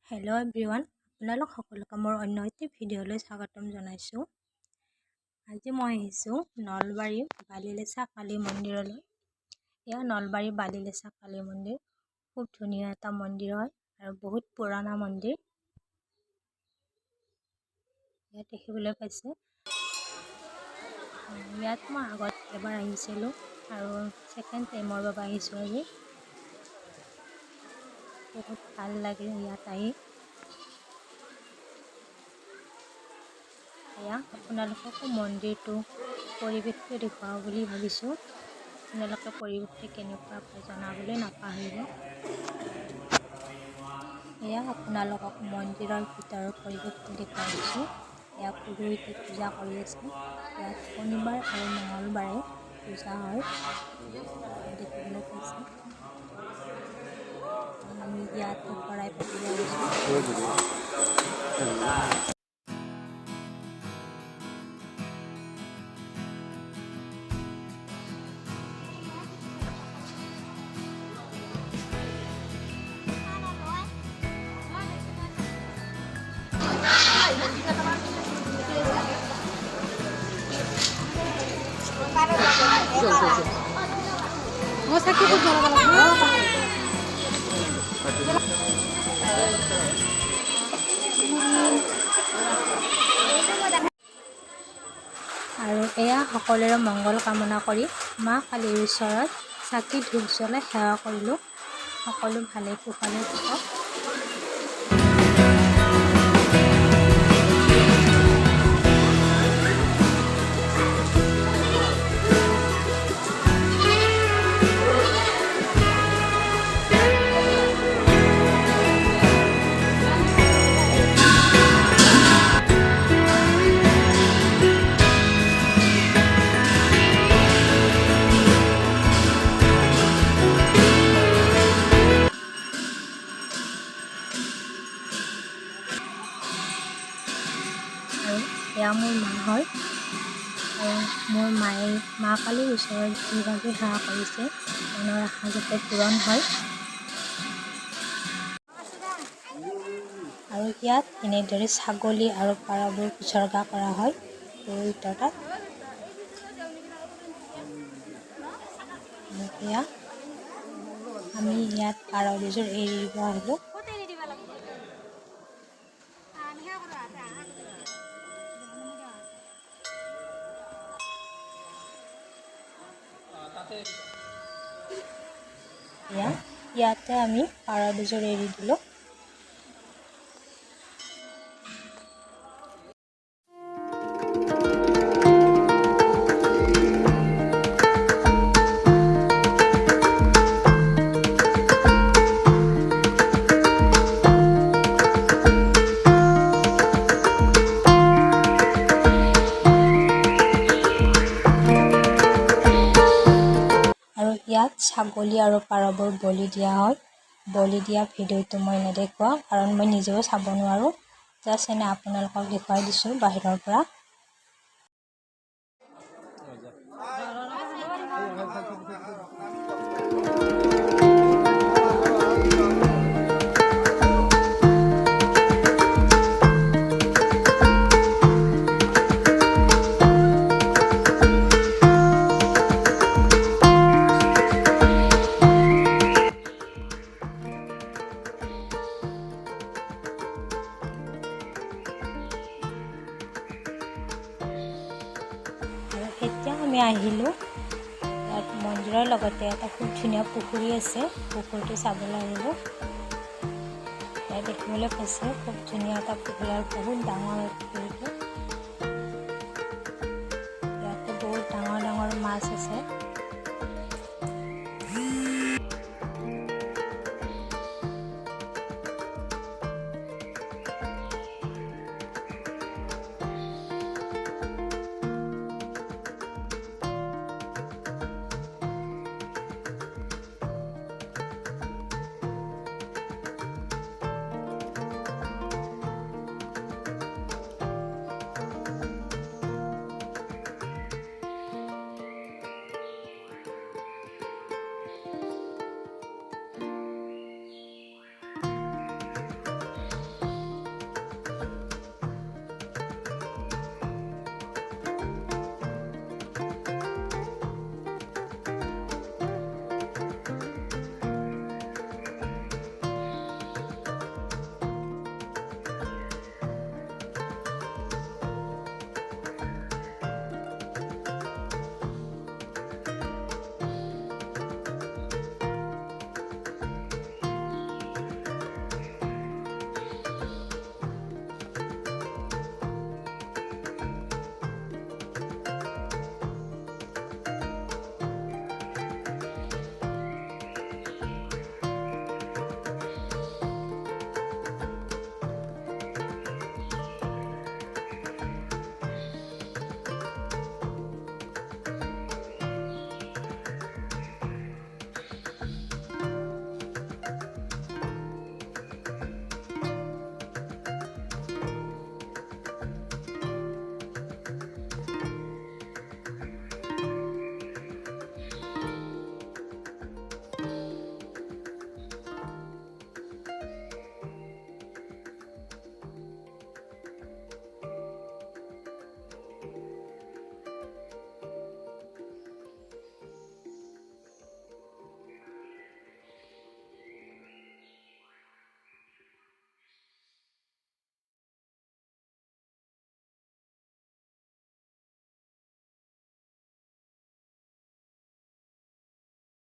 Hello' everyone, আপোনালোক সকলোকে মোৰ অন্য এটি ভিডিঅ'লৈ স্বাগতম জনাইছোঁ। আজি মই আহিছোঁ নলবাৰী বালিলেছা কালী মন্দিৰলৈ। এয়া নলবাৰী বালিলেছা কালী মন্দিৰ খুব ধুনীয়া এটা মন্দিৰ হয় আৰু বহুত পুৰণা মন্দিৰ। ইয়াত দেখিবলৈ পাইছে। ইয়াত মই আগত এবাৰ আহিছিলোঁ আৰু ছেকেণ্ড টাইমৰ বাবে আহিছোঁ আজি। বহুত ভাল লাগে ইয়াত আহি। এয়া আপোনালোককো মন্দিৰটো পৰিৱেশটো দেখুৱাওঁ বুলি ভাবিছোঁ। আপোনালোকে পৰিৱেশটো কেনেকুৱা পাই জনাবলৈ নাপাহৰিব। এয়া আপোনালোকক মন্দিৰৰ ভিতৰৰ পৰিৱেশটো দেখুৱাইছোঁ। এয়া পুৰোহিতে পূজা কৰি আছে। ইয়াত শনিবাৰ আৰু মঙলবাৰে পূজা হয়, দেখিবলৈ পাইছে। আমি ইয়াতে শৰাই পাতিব আহিছোঁ। আৰু এয়া সকলোৰে মংগল কামনা কৰি মা কালীৰ ওচৰত চাকি ধূপ জ্বলাই সেৱা কৰিলোঁ। সকলো ভালে কুশলে থাকক। আৰু এয়া মোৰ মা হয় আৰু মোৰ মায়ে মা কালীৰ ওচৰত যিভাৱে সেৱা কৰিছে মনৰ আশা যাতে পূৰণ হয়। আৰু ইয়াত এনেদৰে ছাগলী আৰু পাৰবোৰ উৎসৰ্গা কৰা হয় পুৰোহিতৰ তাত। এয়া আমি ইয়াত পাৰ দুযোৰ এৰি দিব আহিলোঁ। ইয়াতে আমি পাৰ দুযোৰ এৰি দিলোঁ। ইয়াত ছাগলী আৰু পাৰবোৰ বলি দিয়া হয়। বলি দিয়া ভিডিঅ'টো মই নেদেখুৱাওঁ কাৰণ মই নিজেও চাব নোৱাৰোঁ। জাষ্ট এনে আপোনালোকক দেখুৱাই দিছোঁ বাহিৰৰ পৰা। এতিয়া আমি আহিলোঁ ইয়াত মন্দিৰৰ লগতে এটা খুব ধুনীয়া পুখুৰী আছে। পুখুৰীটো চাবলৈ আহিলোঁ। ইয়াত দেখিবলৈ পাইছে খুব ধুনীয়া এটা পুখুৰী আৰু বহুত ডাঙৰ পুখুৰীটো। ইয়াতে বহুত ডাঙৰ ডাঙৰ মাছ আছে।